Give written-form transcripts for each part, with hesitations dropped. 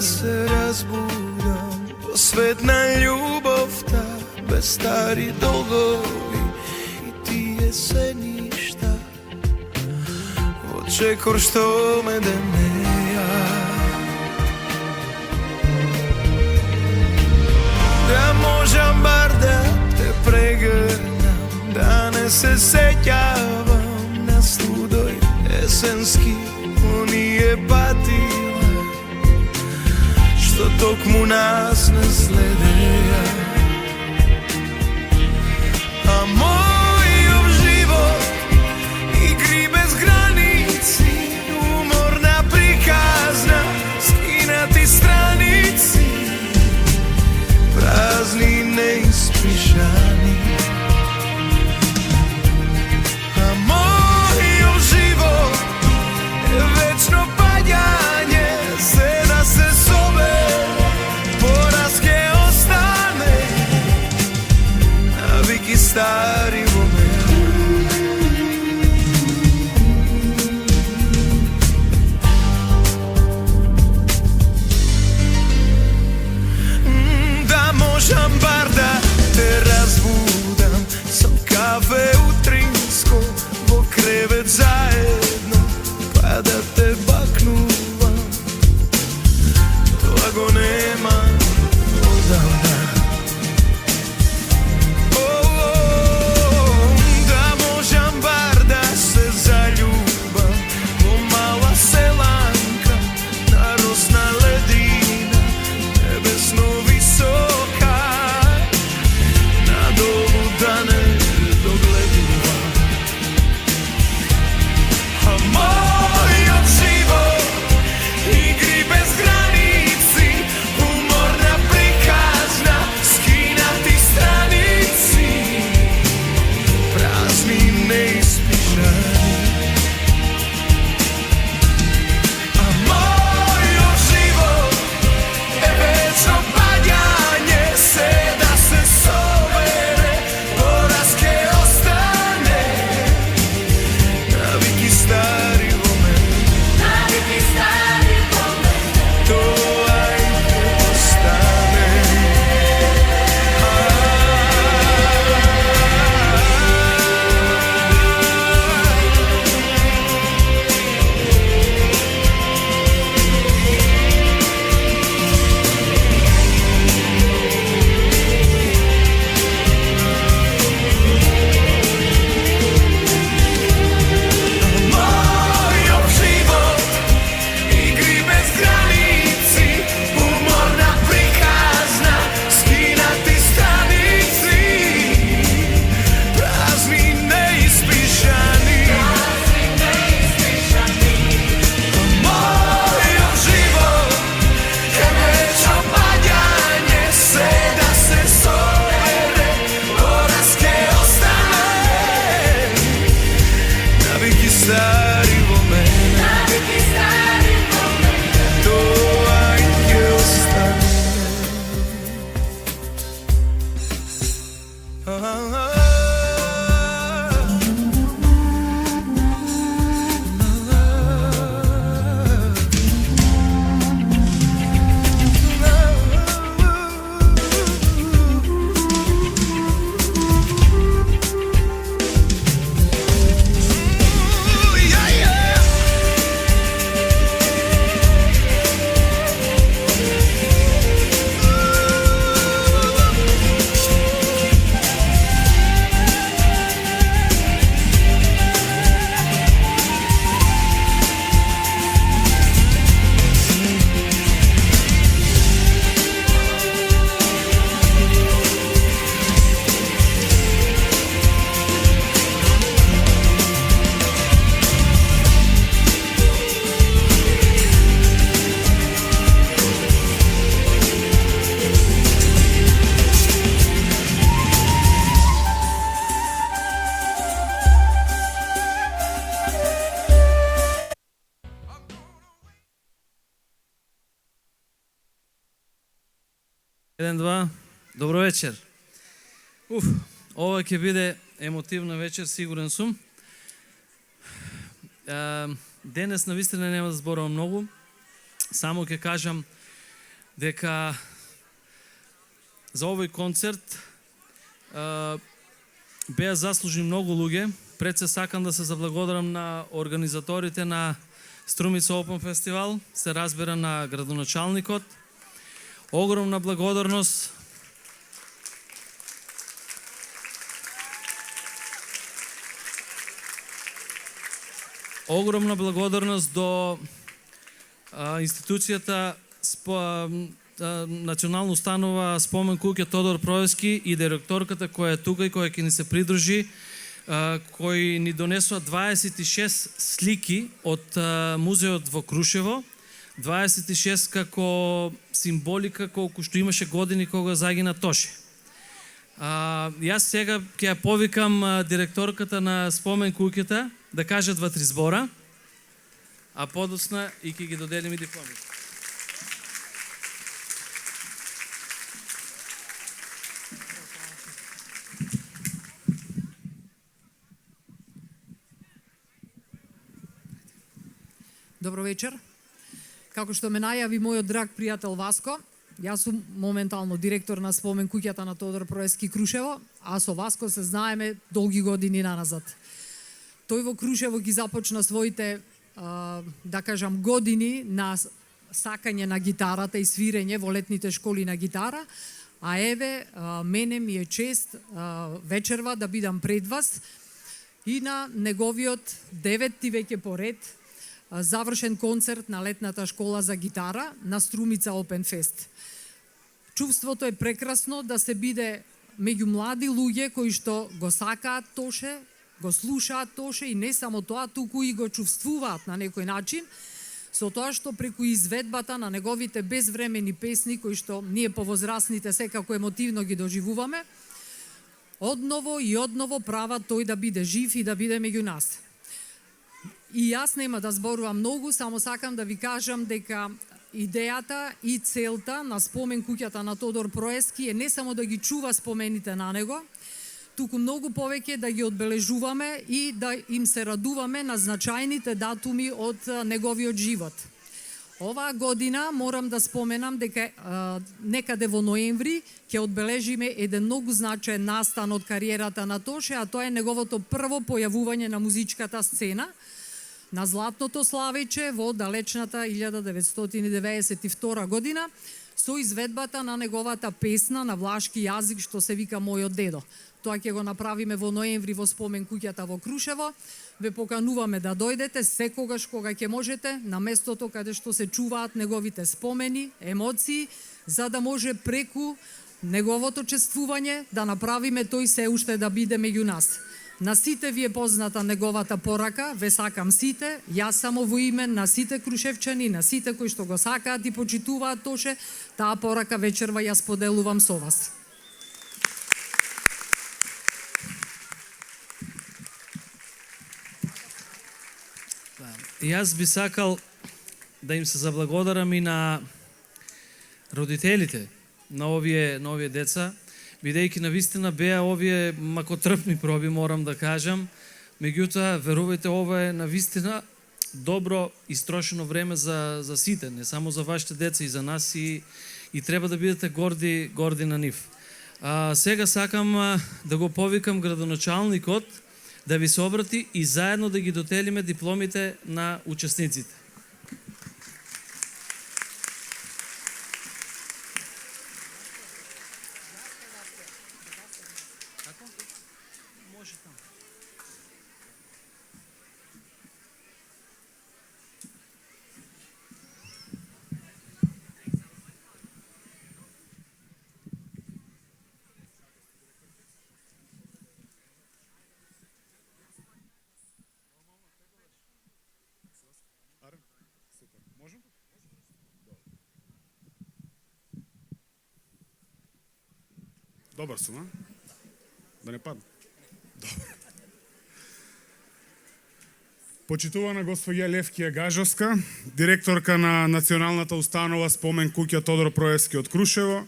Se razbudam, posvetna ljubav ta, bez stari dolgovi i ti jeseništa. Očekor što me deneja, da možem bar da te pregrnam, da ne se sećavam na studoj jesenski, nije patila što tok mu nas ne sledeja. A moj život igri bez granici, umorna prikazna, skinati stranici, prazni neispričani. A moj život je večno padanje, seda se sobe, poraske ostane, naviki stari 1-2. Добро вечер. Ова ќе биде емотивна вечер, сигурен сум. Денес навистина нема да зборувам многу. Само ќе кажам дека за овој концерт беа заслужени многу луѓе. Пред се сакам да се заблагодарам на организаторите на Струмица Open Festival, се разбира на градоначалникот. Огромна благодарност до институцијата Национална установа Спомен куќа Тодор Проевски и директорката која е тука и која ќе ни се придружи, кои ни донесува 26 слики од музеот во Крушево, 26 како символика колку што имаше години кога загина Тоше. Јас сега ќе ја повикам директорката на Спомен куќата да каже 2-3 збора, а подоцна и ќе ги доделим и дипломите. Добро вечер. Како што ме најави мојот драг пријател Васко, јас сум моментално директор на Спомен куќата на Тодор Проевски Крушево, а со Васко се знаеме долги години наназад. Тој во Крушево ги започна своите, да кажам, години на сакање на гитарата и свирење во летните школи на гитара, а еве, мене ми е чест вечерва да бидам пред вас и на неговиот 9-ти веќе поред завршен концерт на летната школа за гитара на Струмица Open Fest. Чувството е прекрасно да се биде меѓу млади луѓе кои што го сакаат Тоше, го слушаат Тоше и не само тоа, туку и го чувствуваат на некој начин, со тоа што преку изведбата на неговите безвремени песни, кои што ние повозрасните секако емотивно ги доживуваме, одново и одново прават тој да биде жив и да биде меѓу нас. И јас нема да зборувам многу, само сакам да ви кажам дека идејата и целта на Спомен куќата на Тодор Проевски е не само да ги чува спомените на него, туку многу повеќе да ги одбележуваме и да им се радуваме на значајните датуми од неговиот живот. Оваа година морам да споменам дека некаде во ноември ќе одбележиме еден многу значаен настан од кариерата на Тоше, а тоа е неговото прво појавување на музичката сцена на Златното славече во далечната 1992 година со изведбата на неговата песна на влашки јазик што се вика Мојот дедо. Тоа ќе го направиме во ноември во Спомен куќата во Крушево. Ве покануваме да дојдете секогаш кога ќе можете на местото каде што се чуваат неговите спомени, емоции, за да може преку неговото чествување да направиме тој се уште да биде меѓу нас. На сите ви е позната неговата порака, ве сакам сите, јас само во име на сите крушевчани, на сите кои што го сакаат и почитуваат Тоше, таа порака вечерва ја споделувам со вас. Јас би сакал да им се заблагодарам и на родителите на овие деца, бидејќи навистина беа овие макотрпни проби, морам да кажам. Меѓутоа, верувајте, ова е навистина добро истрошено време за сите, не само за вашите деца и за нас и треба да бидете горди на нив. Сега сакам да го повикам градоначалникот да ви се обрати и заедно да ги доделиме дипломите на учесниците. Добар сум, а? Да не падне. Добар. Почитувана господја Левкија Гажовска, директорка на Националната установа Спомен куќа Тодор Проевски од Крушево,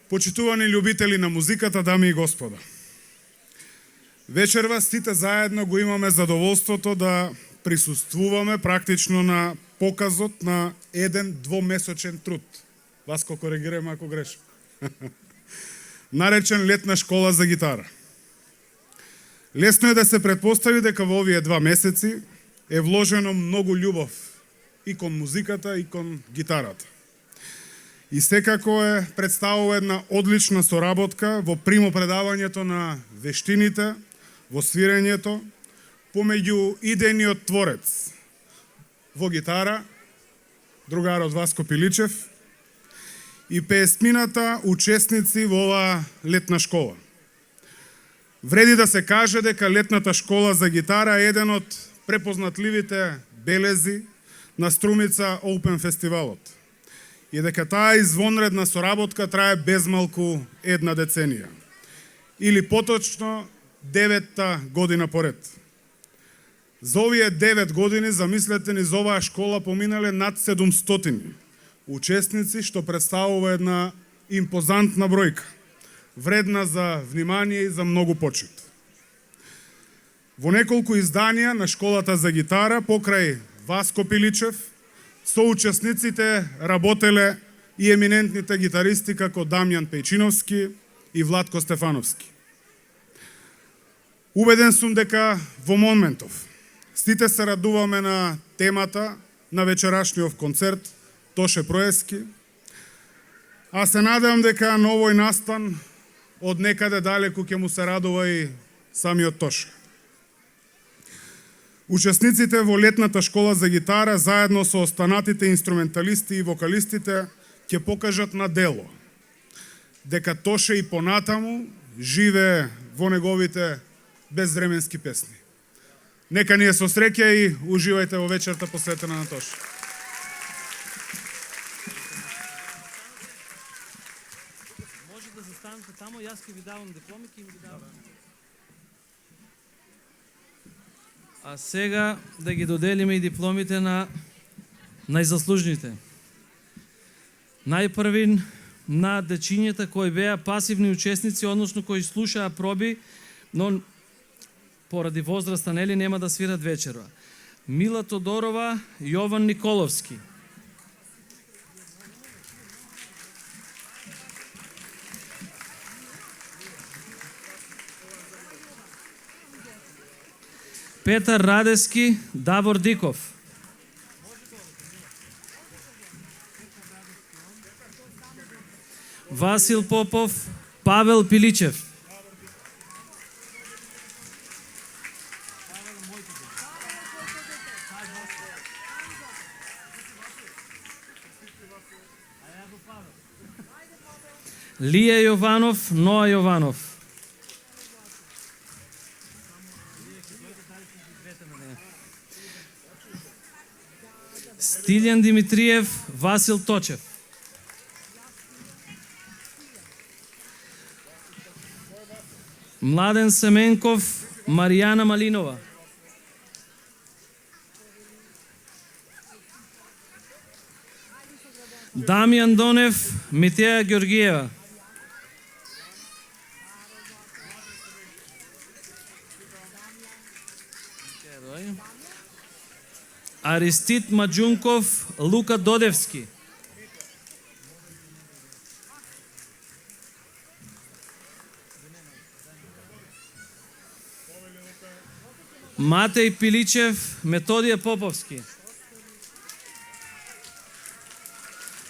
Почитувани љубители на музиката, дами и господа. Вечерва сите заедно го имаме задоволството да присуствуваме практично на показот на еден двомесечен труд. Васко, коригираме ако грешам. Наречен Летна школа за гитара. Лесно е да се предпостави дека во овие 2 месеци е вложено многу љубов и кон музиката, и кон гитарата. И секако е представува една одлична соработка во примопредавањето на вештините, во свирењето, помеѓу идејниот творец во гитара, другарот Васко Пиличев, и 50-мината учесници во оваа летна школа. Вреди да се каже дека Летната школа за гитара е еден од препознатливите белези на Струмица Open фестивалот и дека таа извонредна соработка трае безмалку 1 деценија. Или поточно 9-та година поред. За овие 9 години, замислете, низ оваа школа поминале над 700 учесници, што представува една импозантна бројка, вредна за внимание и за многу почит. Во неколку изданија на школата за гитара, покрај Васко Пиличев, соучесниците работеле и еминентните гитаристи како Дамјан Пејчиновски и Владко Стефановски. Убеден сум дека во моментов сите се радуваме на темата на вечерашниот концерт Тоше Проески, а се надевам дека на овој настан од некаде далеку ќе му се радува и самиот Тоше. Учесниците во Летната школа за гитара заедно со останатите инструменталисти и вокалистите ќе покажат на дело дека Тоше и понатаму живее во неговите безвременски песни. Нека ни е со среќа и уживајте во вечерта посветена на Тоше. Може да застанете тамо, јас ќе ви давам дипломите и ви давам. А сега да ги доделиме и дипломите на најзаслужните. Најпрвин на дечињата кои беа пасивни учесници, односно кои слушаа проби, но поради возраста нели нема да свират вечерва. Мила Тодорова, Јован Николовски. Петар Радески, Давор Диков. Васил Попов, Павел Пиличев. Лија Јованов, Ноа Јованов. Стилјан Димитриев, Васил Точев. Младен Семенков, Маријана Малинова. Дамјан Донев, Митеја Ѓоргиева. Аристит Маджунков, Лука Додевски. Матеј Пиличев, Методија Поповски.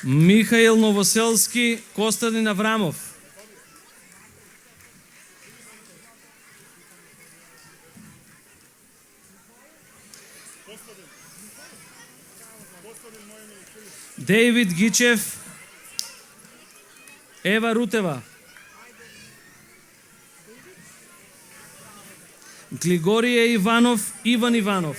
Михаил Новоселски, Костадин Аврамов. Дејвид Гичев, Ева Рутева. Глигорije Иванов, Иван Иванов.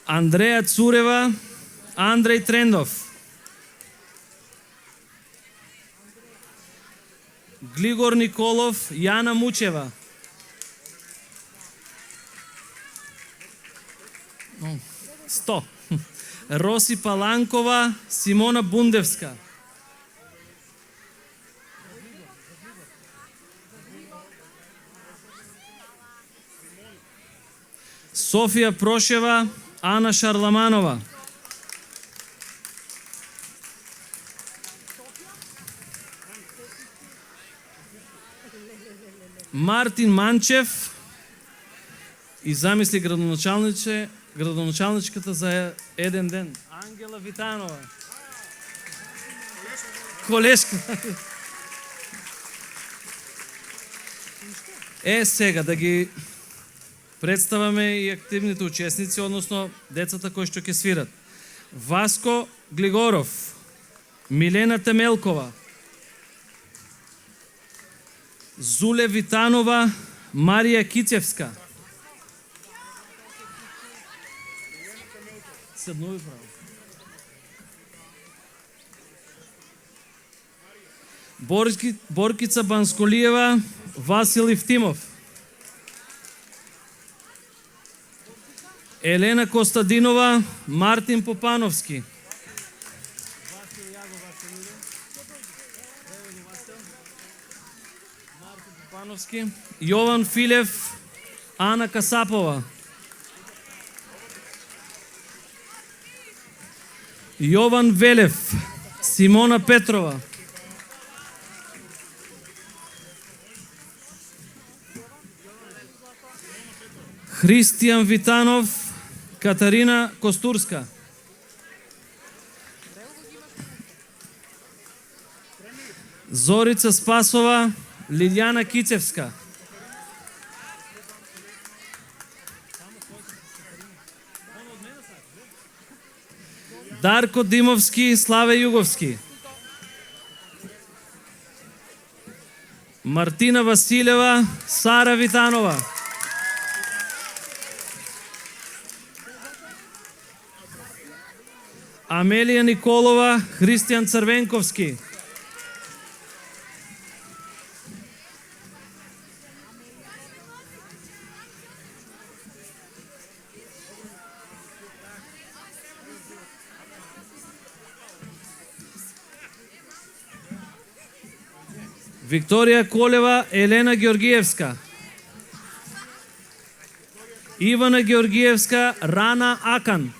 Андреја Цурева, Андреј Трендов. Глигор Николов, Јана Мучева. 100. Роси Паланкова, Симона Бундевска. Софија Прошева, Ана Шарламанова. Мартин Манчев и замисли градоначалничката за еден ден. Ангела Витанова. Колешка. Сега да ги представаме и активните учесници, односно децата кои што ќе свират. Васко Глигоров, Милена Темелкова, Зуле Витанова, Марија Кицевска. Седнови право. Боркица Бансколиева, Васил Ивтимов. Елена Костадинова, Мартин Попановски. Јован Филев, Ана Касапова. Јован Велев, Симона Петрова. Христијан Витанов, Катарина Костурска. Зорица Спасова, Лилјана Кицевска. Дарко Димовски, Славе Југовски. Мартина Василева, Сара Витанова. Амелија Николова, Христијан Црвенковски. Викторија Колева, Елена Георгиевска. Ивана Георгиевска, Рана Акан.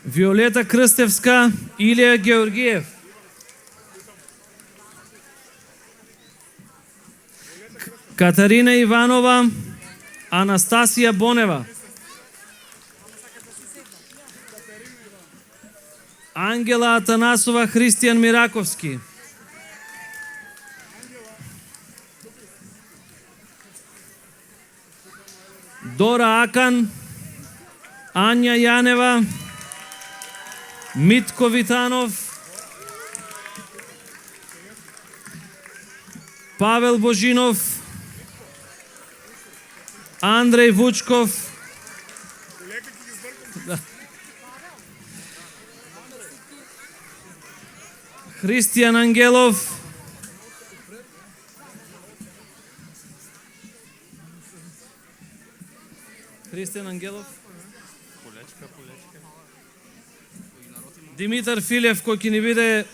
Виолета Крстевска, Илија Георгиев. Катарина Иванова, Анастасија Бонева. Ангела Атанасова, Христијан Мираковски. Дора Акан, Ања Јанева, Митко Витанов, Павел Божинов, Андреј Вучков, Христијан Ангелов, Димитар Филев, кој ќе ни биде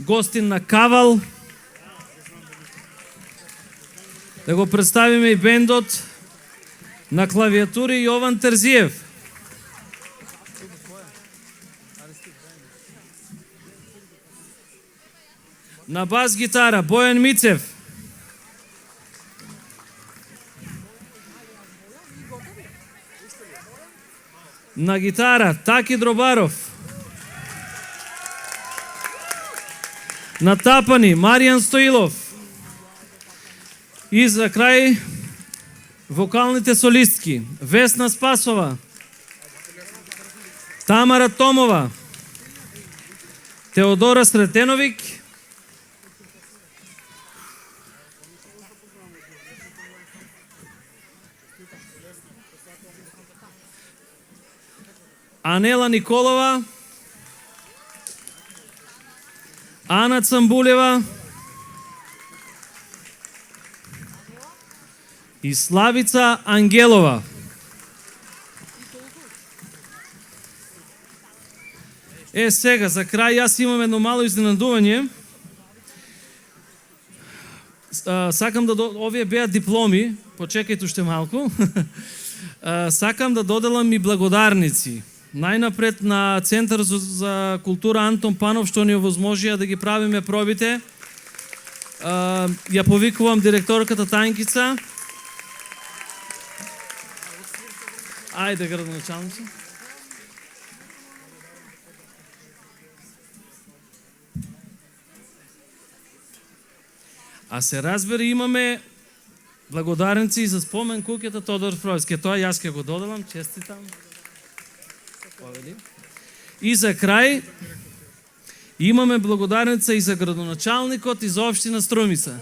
гостин на Кавал. Да го представиме и бендот на клавиатури Јован Терзиев. На бас гитара Бојан Мицев. На гитара Таки Дробаров. На тапани Маријан Стоилов. И за крај вокалните солистки Весна Спасова, Тамара Томова, Теодора Сретеновик, Анела Николова, Ана Цамбулева, и Славица Ангелова. Сега, за крај, јас имам едно мало изненадување. Сакам да овие беа дипломи, почекајте уште малку. Сакам да доделам и благодарници. Најнапред на Центар за култура Антон Панов, што ни овозможија да ги правиме пробите. Ја повикувам директорката Тањкица. Ајде, градоначалница. А се разбери, имаме благодарници за спомен куќата Тодор Проевски. Тоа јас ќе го доделам, честитам. И за крај, имаме благодарница и за градоначалникот и за општина Струмица.